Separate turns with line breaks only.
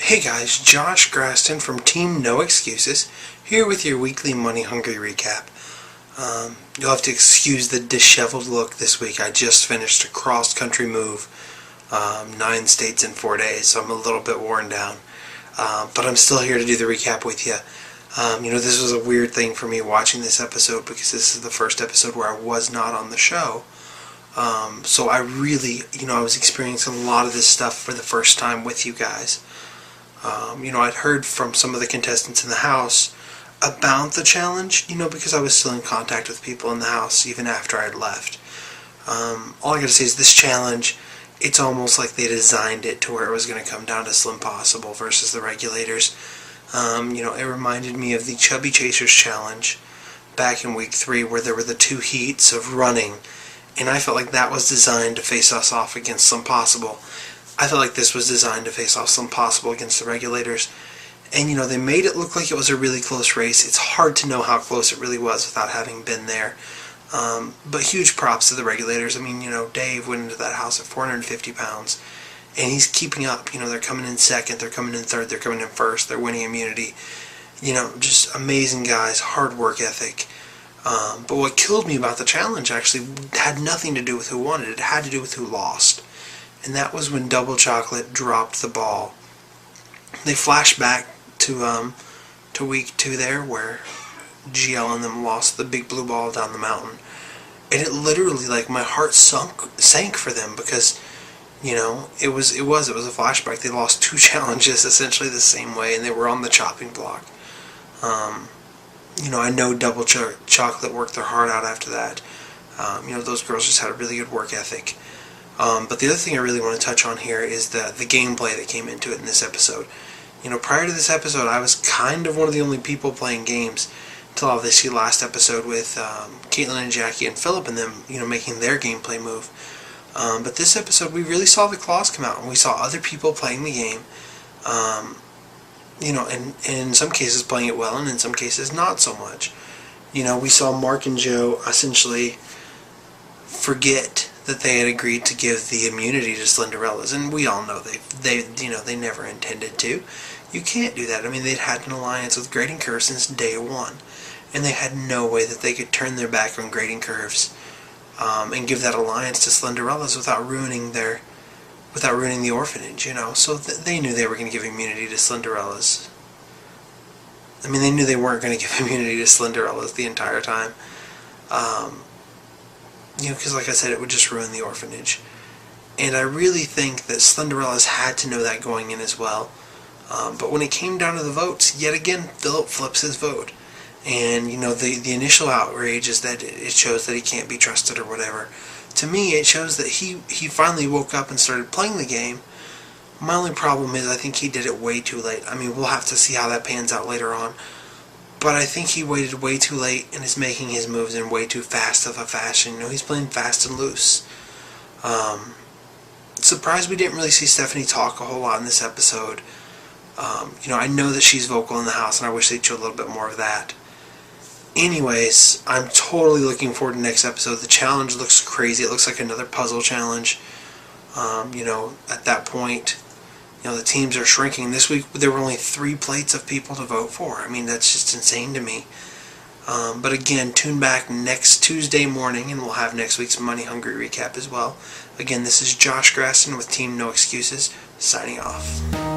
Hey guys, Josh Graston from Team No Excuses, here with your weekly Money Hungry recap. You'll have to excuse the disheveled look this week. I just finished a cross-country move, 9 states in 4 days, so I'm a little bit worn down. But I'm still here to do the recap with you. This was a weird thing for me watching this episode because this is the first episode where I was not on the show. So I really, I was experiencing a lot of this stuff for the first time with you guys. I'd heard from some of the contestants in the house about the challenge, because I was still in contact with people in the house even after I'd left. All I gotta say is this challenge, it's almost like they designed it to where it was going to come down to Slim Possible versus the regulators. It reminded me of the Chubby Chasers challenge back in week 3 where there were the 2 heats of running, and I felt like that was designed to face us off against Slim Possible. I felt like this was designed to face off Slim Possible against the regulators. And, they made it look like it was a really close race. It's hard to know how close it really was without having been there. But huge props to the regulators. Dave went into that house at 450 pounds. And he's keeping up. They're coming in second, they're coming in third, they're coming in first, they're winning immunity. Just amazing guys, hard work ethic. But what killed me about the challenge actually had nothing to do with who won it. It had to do with who lost. And that was when Double Chocolate dropped the ball. They flashed back to week 2 there, where GL and them lost the big blue ball down the mountain. And it literally, my heart sank for them because, it was a flashback. They lost 2 challenges essentially the same way, and they were on the chopping block. I know Double Chocolate worked their heart out after that. Those girls just had a really good work ethic. But the other thing I really want to touch on here is the gameplay that came into it in this episode. Prior to this episode, I was kind of one of the only people playing games until obviously last episode with Caitlin and Jackie and Phillip and them, making their gameplay move. But this episode, we really saw the claws come out, and we saw other people playing the game, and in some cases playing it well, and in some cases not so much. We saw Mark and Joe essentially forget that they had agreed to give the immunity to Slenderella's, and we all know they never intended to. You can't do that. They'd had an alliance with Grading Curves since day 1, and they had no way that they could turn their back on Grading Curves and give that alliance to Slenderella's without ruining the orphanage. So they knew they were going to give immunity to Slenderella's. They knew they weren't going to give immunity to Slenderella's the entire time. Because like I said, it would just ruin the orphanage. And I really think that Slenderella's had to know that going in as well. But when it came down to the votes, yet again, Phillip flips his vote. And, the initial outrage is that it shows that he can't be trusted or whatever. To me, it shows that he finally woke up and started playing the game. My only problem is I think he did it way too late. We'll have to see how that pans out later on. But I think he waited way too late and is making his moves in way too fast of a fashion. He's playing fast and loose. Surprised we didn't really see Stephanie talk a whole lot in this episode. I know that she's vocal in the house, and I wish they'd show a little bit more of that. Anyways, I'm totally looking forward to next episode. The challenge looks crazy. It looks like another puzzle challenge. At that point, the teams are shrinking. This week there were only 3 plates of people to vote for. That's just insane to me. But again, tune back next Tuesday morning and we'll have next week's Money Hungry recap as well. Again, this is Josh Graston with Team No Excuses, signing off.